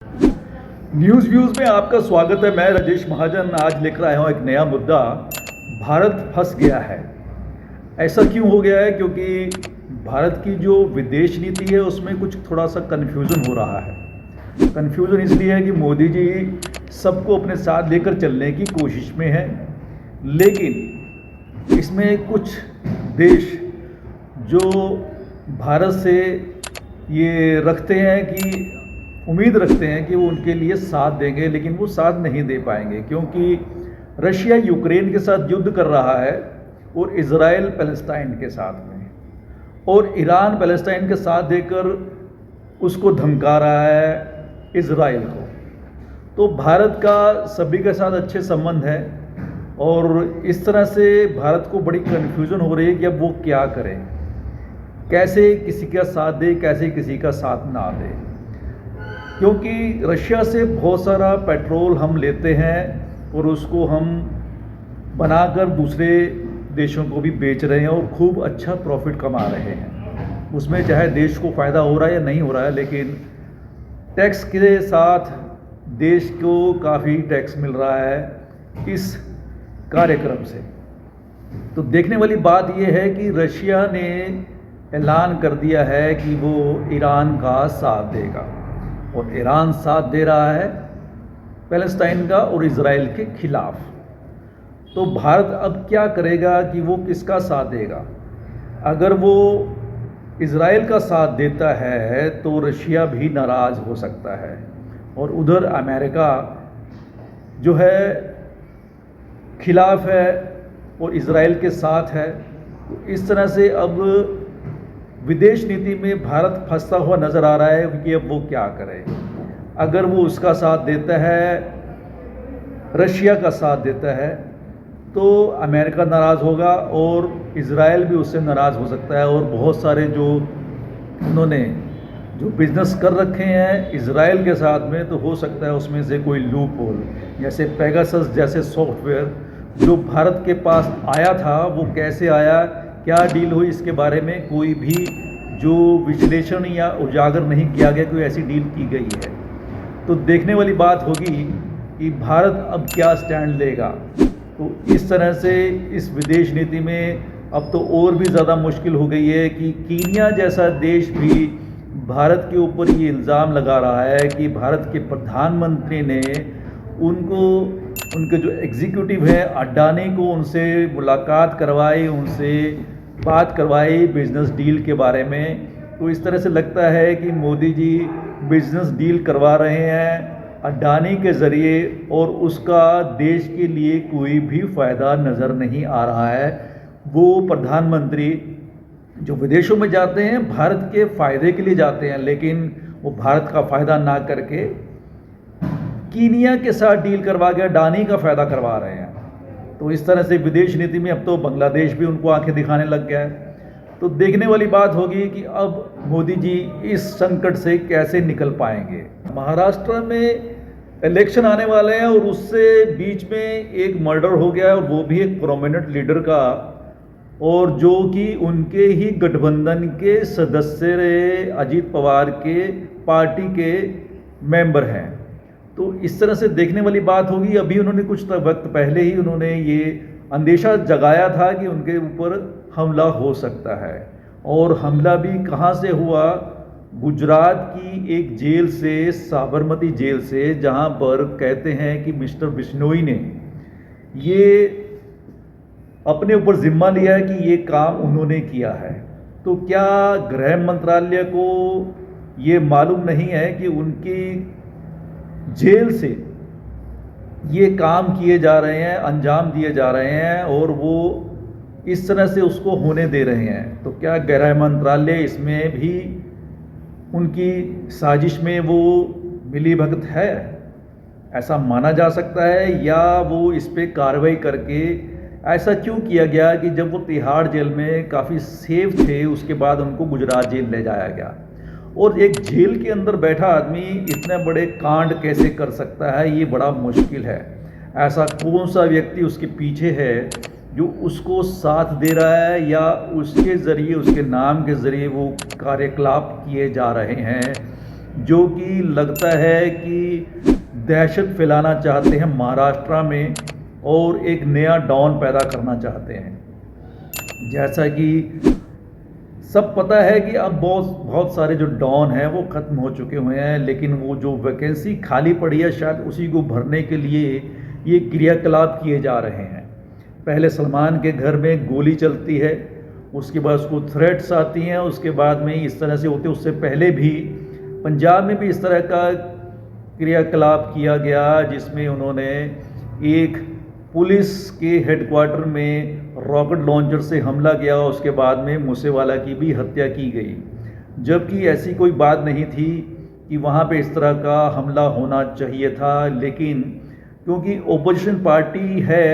News views में आपका स्वागत है। मैं राजेश महाजन आज लेकर आया हूँ एक नया मुद्दा। भारत फंस गया है। ऐसा क्यों हो गया है? क्योंकि भारत की जो विदेश नीति है उसमें कुछ थोड़ा सा कन्फ्यूज़न हो रहा है। कन्फ्यूज़न इसलिए है कि मोदी जी सबको अपने साथ लेकर चलने की कोशिश में है, लेकिन इसमें कुछ देश जो भारत से ये रखते हैं कि उम्मीद रखते हैं कि वो उनके लिए साथ देंगे, लेकिन वो साथ नहीं दे पाएंगे क्योंकि रशिया यूक्रेन के साथ युद्ध कर रहा है और इज़राइल पैलेस्टाइन के साथ में, और ईरान पैलेस्टाइन के साथ देकर उसको धमका रहा है इज़राइल को। तो भारत का सभी के साथ अच्छे संबंध हैं और इस तरह से भारत को बड़ी कन्फ्यूज़न हो रही है कि अब वो क्या करें, कैसे किसी का साथ दे, कैसे किसी का साथ ना दे। क्योंकि रशिया से बहुत सारा पेट्रोल हम लेते हैं और उसको हम बनाकर दूसरे देशों को भी बेच रहे हैं और खूब अच्छा प्रॉफिट कमा रहे हैं। उसमें चाहे देश को फ़ायदा हो रहा है या नहीं हो रहा है, लेकिन टैक्स के साथ देश को काफ़ी टैक्स मिल रहा है इस कार्यक्रम से। तो देखने वाली बात यह है कि रशिया ने ऐलान कर दिया है कि वो ईरान का साथ देगा और ईरान साथ दे रहा है पैलेस्टाइन का और इज़राइल के खिलाफ। तो भारत अब क्या करेगा कि वो किसका साथ देगा? अगर वो इज़राइल का साथ देता है तो रशिया भी नाराज़ हो सकता है और उधर अमेरिका जो है खिलाफ है और इज़राइल के साथ है। तो इस तरह से अब विदेश नीति में भारत फंसता हुआ नज़र आ रहा है कि अब वो क्या करे। अगर वो उसका साथ देता है, रशिया का साथ देता है, तो अमेरिका नाराज़ होगा और इज़राइल भी उससे नाराज़ हो सकता है। और बहुत सारे जो उन्होंने जो बिज़नेस कर रखे हैं इज़राइल के साथ में, तो हो सकता है उसमें से कोई लूप होल, जैसे पेगासस जैसे सॉफ्टवेयर जो भारत के पास आया था, वो कैसे आया, क्या डील हुई, इसके बारे में कोई भी जो विश्लेषण या उजागर नहीं किया गया, कोई ऐसी डील की गई है। तो देखने वाली बात होगी कि भारत अब क्या स्टैंड लेगा। तो इस तरह से इस विदेश नीति में अब तो और भी ज़्यादा मुश्किल हो गई है कि कीनिया जैसा देश भी भारत के ऊपर ये इल्ज़ाम लगा रहा है कि भारत के प्रधानमंत्री ने उनके जो एग्जीक्यूटिव है अडानी को उनसे मुलाकात करवाई, उनसे बात करवाई बिजनेस डील के बारे में। तो इस तरह से लगता है कि मोदी जी बिजनेस डील करवा रहे हैं अडानी के ज़रिए और उसका देश के लिए कोई भी फ़ायदा नज़र नहीं आ रहा है। वो प्रधानमंत्री जो विदेशों में जाते हैं भारत के फ़ायदे के लिए जाते हैं, लेकिन वो भारत का फ़ायदा ना करके कीनिया के साथ डील करवा के अडानी का फ़ायदा करवा रहे हैं। तो इस तरह से विदेश नीति में अब तो बांग्लादेश भी उनको आंखें दिखाने लग गया है। तो देखने वाली बात होगी कि अब मोदी जी इस संकट से कैसे निकल पाएंगे। महाराष्ट्र में इलेक्शन आने वाले हैं और उससे बीच में एक मर्डर हो गया है और वो भी एक प्रोमिनेंट लीडर का, और जो कि उनके ही गठबंधन के सदस्य रहे, अजीत पवार के पार्टी के मेंबर हैं। तो इस तरह से देखने वाली बात होगी। अभी उन्होंने कुछ वक्त पहले ही उन्होंने ये अंदेशा जगाया था कि उनके ऊपर हमला हो सकता है, और हमला भी कहाँ से हुआ? गुजरात की एक जेल से, साबरमती जेल से, जहाँ पर कहते हैं कि मिस्टर बिश्नोई ने ये अपने ऊपर जिम्मा लिया है कि ये काम उन्होंने किया है। तो क्या गृह मंत्रालय को ये मालूम नहीं है कि उनकी जेल से ये काम किए जा रहे हैं, अंजाम दिए जा रहे हैं और वो इस तरह से उसको होने दे रहे हैं? तो क्या गृह मंत्रालय इसमें भी उनकी साजिश में वो मिलीभगत है, ऐसा माना जा सकता है? या वो इस पे कार्रवाई करके ऐसा क्यों किया गया कि जब वो तिहाड़ जेल में काफ़ी सेफ थे उसके बाद उनको गुजरात जेल ले जाया गया? और एक जेल के अंदर बैठा आदमी इतने बड़े कांड कैसे कर सकता है, ये बड़ा मुश्किल है। ऐसा कौन सा व्यक्ति उसके पीछे है जो उसको साथ दे रहा है या उसके ज़रिए, उसके नाम के ज़रिए वो कार्यकलाप किए जा रहे हैं? जो कि लगता है कि दहशत फैलाना चाहते हैं महाराष्ट्र में और एक नया डॉन पैदा करना चाहते हैं। जैसा कि सब पता है कि अब बहुत बहुत सारे जो डॉन हैं वो ख़त्म हो चुके हुए हैं, लेकिन वो जो वैकेंसी खाली पड़ी है शायद उसी को भरने के लिए ये क्रियाकलाप किए जा रहे हैं। पहले सलमान के घर में गोली चलती है, उसके बाद उसको थ्रेट्स आती हैं, उसके बाद में इस तरह से होते, उससे पहले भी पंजाब में भी इस तरह का क्रियाकलाप किया गया जिसमें उन्होंने एक पुलिस के हेडक्वार्टर में रॉकेट लॉन्चर से हमला किया, उसके बाद में मूसेवाला की भी हत्या की गई, जबकि ऐसी कोई बात नहीं थी कि वहाँ पे इस तरह का हमला होना चाहिए था। लेकिन क्योंकि ओपोजिशन पार्टी है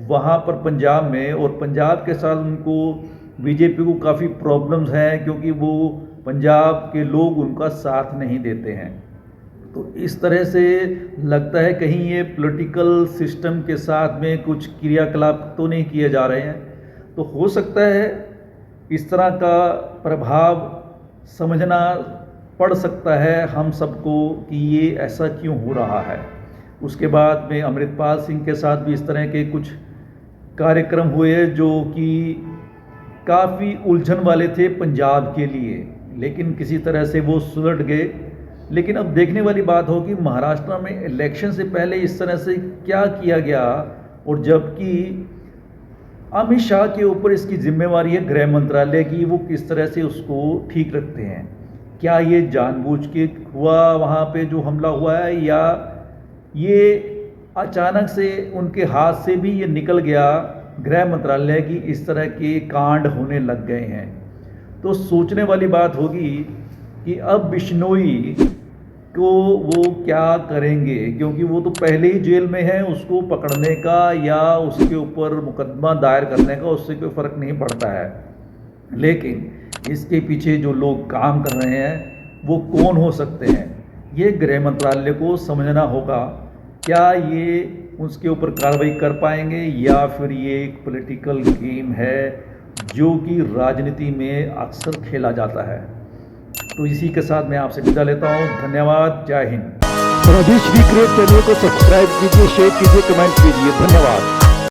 वहाँ पर पंजाब में, और पंजाब के साथ उनको बीजेपी को काफ़ी प्रॉब्लम्स हैं क्योंकि वो पंजाब के लोग उनका साथ नहीं देते हैं। तो इस तरह से लगता है कहीं ये पॉलिटिकल सिस्टम के साथ में कुछ क्रियाकलाप तो नहीं किए जा रहे हैं। तो हो सकता है इस तरह का प्रभाव समझना पड़ सकता है हम सबको कि ये ऐसा क्यों हो रहा है। उसके बाद में अमृतपाल सिंह के साथ भी इस तरह के कुछ कार्यक्रम हुए जो कि काफ़ी उलझन वाले थे पंजाब के लिए, लेकिन किसी तरह से वो सुलझ गए। लेकिन अब देखने वाली बात हो कि महाराष्ट्र में इलेक्शन से पहले इस तरह से क्या किया गया, और जबकि अमित शाह के ऊपर इसकी जिम्मेवारी है गृह मंत्रालय की, वो किस तरह से उसको ठीक रखते हैं। क्या ये जानबूझ के हुआ वहाँ पे जो हमला हुआ है, या ये अचानक से उनके हाथ से भी ये निकल गया गृह मंत्रालय की, इस तरह के कांड होने लग गए हैं। तो सोचने वाली बात होगी कि अब बिश्नोई को वो क्या करेंगे, क्योंकि वो तो पहले ही जेल में है, उसको पकड़ने का या उसके ऊपर मुकदमा दायर करने का उससे कोई फ़र्क नहीं पड़ता है। लेकिन इसके पीछे जो लोग काम कर रहे हैं वो कौन हो सकते हैं, ये गृह मंत्रालय को समझना होगा। क्या ये उसके ऊपर कार्रवाई कर पाएंगे, या फिर ये एक पॉलिटिकल गेम है जो कि राजनीति में अक्सर खेला जाता है। तो इसी के साथ मैं आपसे विदा लेता हूँ। धन्यवाद, जय हिंद। रवीश वी क्रिएट चैनल को सब्सक्राइब कीजिए, शेयर कीजिए, कमेंट कीजिए। धन्यवाद।